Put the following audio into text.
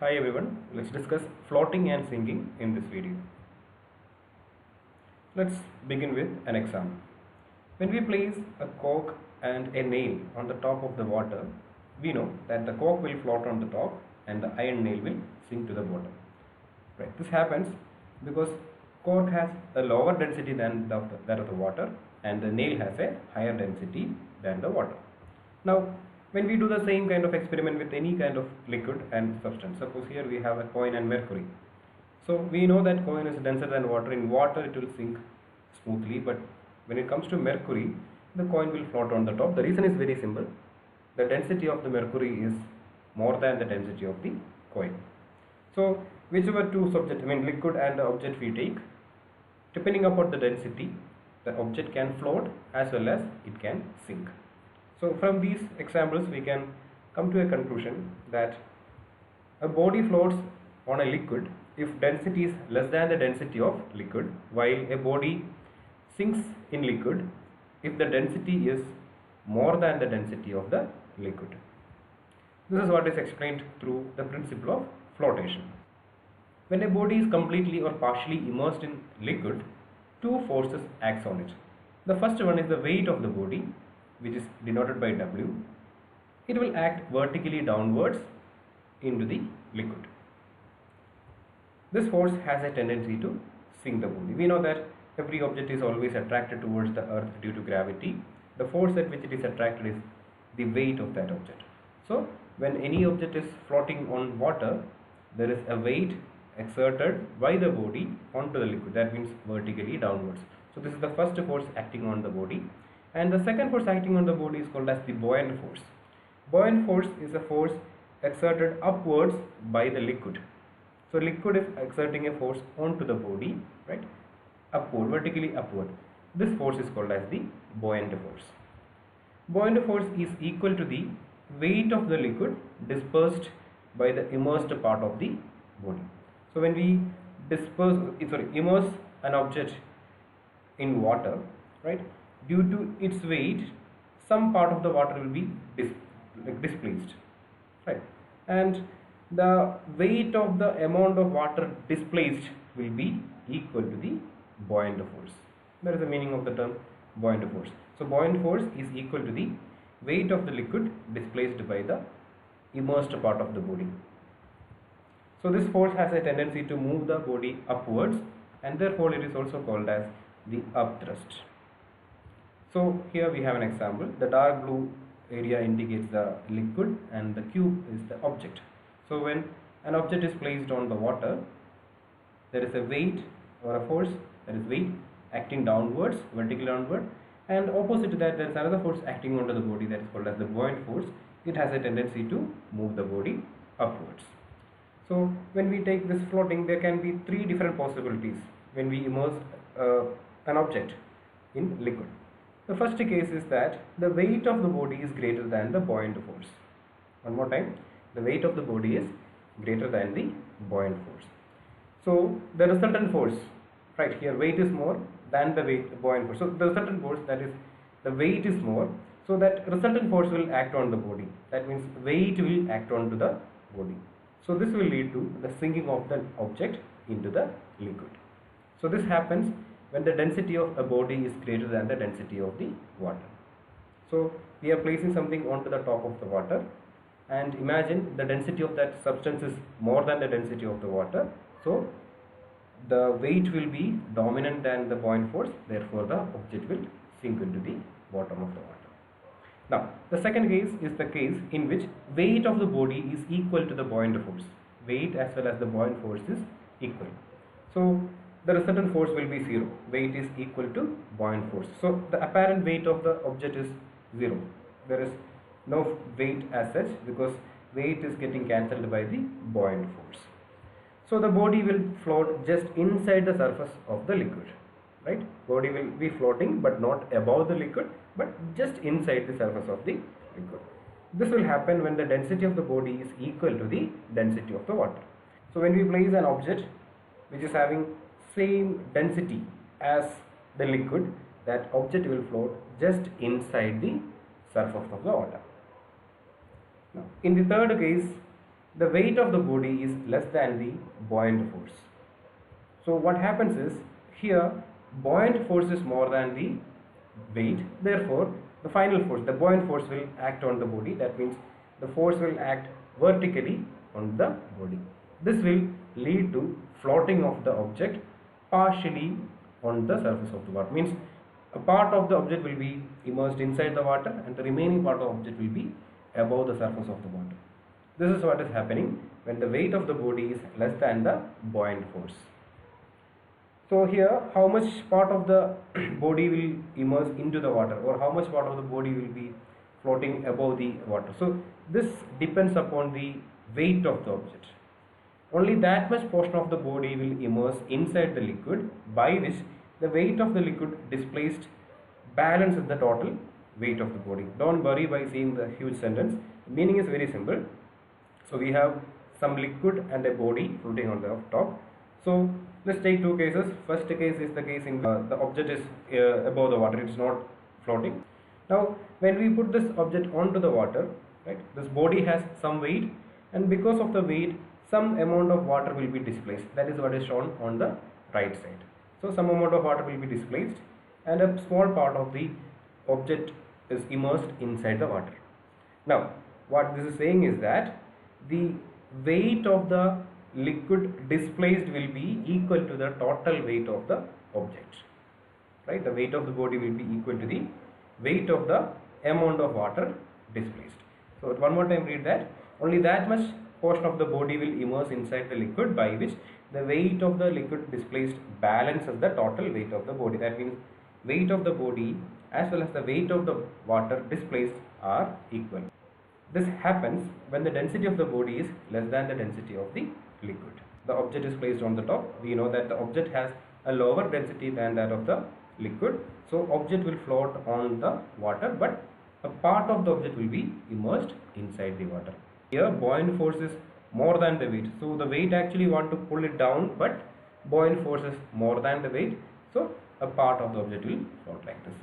Hi everyone, let's discuss floating and sinking in this video. Let's begin with an example. When we place a cork and a nail on the top of the water, we know that the cork will float on the top and the iron nail will sink to the bottom. Right. This happens because cork has a lower density than that of the water and the nail has a higher density than the water. Now, when we do the same kind of experiment with any kind of liquid and substance, suppose here we have a coin and mercury. So we know that coin is denser than water. In water it will sink smoothly, but when it comes to mercury, the coin will float on the top. The reason is very simple. The density of the mercury is more than the density of the coin. So whichever two subject, liquid and the object we take, depending upon the density, the object can float as well as it can sink. So from these examples we can come to a conclusion that a body floats on a liquid if density is less than the density of liquid, while a body sinks in liquid if the density is more than the density of the liquid. This is what is explained through the principle of flotation. When a body is completely or partially immersed in liquid, two forces act on it. The first one is the weight of the body, which is denoted by W. It will act vertically downwards into the liquid. This force has a tendency to sink the body. We know that every object is always attracted towards the earth due to gravity. The force at which it is attracted is the weight of that object. So when any object is floating on water, there is a weight exerted by the body onto the liquid. That means vertically downwards. So this is the first force acting on the body. And the second force acting on the body is called as the buoyant force. Buoyant force is a force exerted upwards by the liquid. So liquid is exerting a force onto the body, right? Upward, vertically upward. This force is called as the buoyant force. Buoyant force is equal to the weight of the liquid dispersed by the immersed part of the body. So when we immerse an object in water, right? Due to its weight, some part of the water will be displaced, right? And the weight of the amount of water displaced will be equal to the buoyant force. That is the meaning of the term buoyant force. So buoyant force is equal to the weight of the liquid displaced by the immersed part of the body. So this force has a tendency to move the body upwards, and therefore it is also called as the upthrust. So here we have an example. The dark blue area indicates the liquid and the cube is the object. So when an object is placed on the water, there is a weight or a force, that is weight acting downwards, vertically downward, and opposite to that there is another force acting onto the body, that is called as the buoyant force. It has a tendency to move the body upwards. So when we take this floating, there can be three different possibilities when we immerse an object in liquid. The first case is that the weight of the body is greater than the buoyant force. One more time, the weight of the body is greater than the buoyant force. So the resultant force, right here, weight is more than the buoyant force. So the resultant force, that is the weight is more, so that resultant force will act on the body. That means weight will act onto the body. So this will lead to the sinking of the object into the liquid. So this happens when the density of a body is greater than the density of the water. So we are placing something onto the top of the water, and imagine the density of that substance is more than the density of the water. So the weight will be dominant than the buoyant force, therefore the object will sink into the bottom of the water. Now the second case is the case in which weight of the body is equal to the buoyant force. Weight as well as the buoyant force is equal. So the resultant force will be 0. Weight is equal to buoyant force. So the apparent weight of the object is 0. There is no weight as such because weight is getting cancelled by the buoyant force. So the body will float just inside the surface of the liquid, right? Body will be floating but not above the liquid, but just inside the surface of the liquid. This will happen when the density of the body is equal to the density of the water. So when we place an object which is having same density as the liquid, that object will float just inside the surface of the water. Now, in the third case, the weight of the body is less than the buoyant force. So what happens is, here buoyant force is more than the weight, therefore the final force, the buoyant force, will act on the body. That means the force will act vertically on the body. This will lead to floating of the object partially on the surface of the water. Means a part of the object will be immersed inside the water and the remaining part of the object will be above the surface of the water. This is what is happening when the weight of the body is less than the buoyant force. So here, how much part of the body will immerse into the water, or how much part of the body will be floating above the water. So this depends upon the weight of the object. Only that much portion of the body will immerse inside the liquid, by which the weight of the liquid displaced balances the total weight of the body. Don't worry by seeing the huge sentence. The meaning is very simple. So we have some liquid and a body floating on the top. So let's take two cases. First case is the case in the object is above the water, it's not floating. Now when we put this object onto the water, right, this body has some weight, and because of the weight some amount of water will be displaced. That is what is shown on the right side. So some amount of water will be displaced and a small part of the object is immersed inside the water. Now what this is saying is that the weight of the liquid displaced will be equal to the total weight of the object, right? The weight of the body will be equal to the weight of the amount of water displaced. So one more time read that. Only that much portion of the body will immerse inside the liquid, by which the weight of the liquid displaced balances the total weight of the body. That means weight of the body as well as the weight of the water displaced are equal. This happens when the density of the body is less than the density of the liquid. The object is placed on the top. We know that the object has a lower density than that of the liquid. So object will float on the water, but a part of the object will be immersed inside the water. Here buoyant force is more than the weight. So the weight actually want to pull it down, but buoyant force is more than the weight. So a part of the object will float like this.